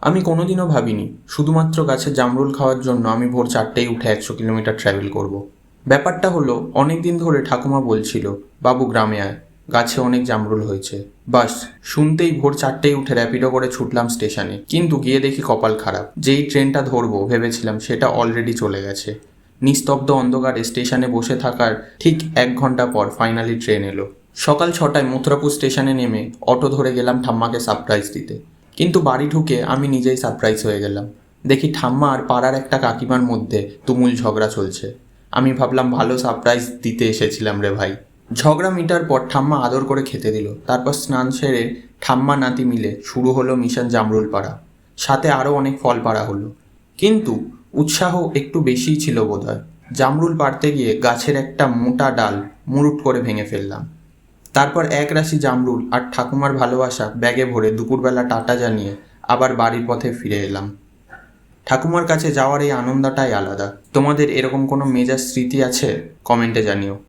আমি কোনোদিনও ভাবিনি শুধুমাত্র গাছের জামরুল খাওয়ার জন্য আমি ভোর 4টেই উঠে 100 কিলোমিটার ট্র্যাভেল করব। ব্যাপারটা হলো অনেক দিন ধরে ঠাকুমা বলছিল, বাবু গ্রামে আয়, গাছে অনেক জামরুল হয়েছে। বাস শুনতেই ভোর 4টেই উঠে র্যাপিডো করে ছুটলাম স্টেশনে। কিন্তু গিয়ে দেখি কপাল খারাপ, যেই ট্রেনটা ধরবো ভেবেছিলাম সেটা অলরেডি চলে গেছে। নিস্তব্ধ অন্ধকারে স্টেশনে বসে থাকার ঠিক 1 ঘন্টা পর ফাইনালি ট্রেন এলো। সকাল 6টায় মথুরাপুর স্টেশনে নেমে অটো ধরে গেলাম ঠাম্মাকে সারপ্রাইজ দিতে। কিন্তু বাড়ি ঢুকে আমি নিজেই সারপ্রাইজ হয়ে গেলাম। দেখি ঠাম্মা আর পাড়ার একটা কাকিমার মধ্যে তুমুল ঝগড়া চলছে। আমি ভাবলাম ভালো সারপ্রাইজ দিতে এসেছিলাম রে ভাই। ঝগড়া মিটার পর ঠাম্মা আদর করে খেতে দিল। তারপর স্নান সেরে ঠাম্মা নাতি মিলে শুরু হলো মিশন জামরুল পাড়া। সাথে আরও অনেক ফল পাড়া হলো। কিন্তু উৎসাহ একটু বেশিই ছিল বোধহয়। জামরুল পাড়তে গিয়ে গাছের একটা মোটা ডাল মুরুট করে ভেঙে ফেললাম। তারপর এক রাশি জামরুল আর ঠাকুমার ভালোবাসা ব্যাগে ভরে দুপুরবেলা টাটা জানিয়ে আবার বাড়ির পথে ফিরে এলাম। ঠাকুমার কাছে যাওয়ার এই আনন্দটাই আলাদা। তোমাদের এরকম কোনো মেজাজ স্মৃতি আছে? কমেন্টে জানিও।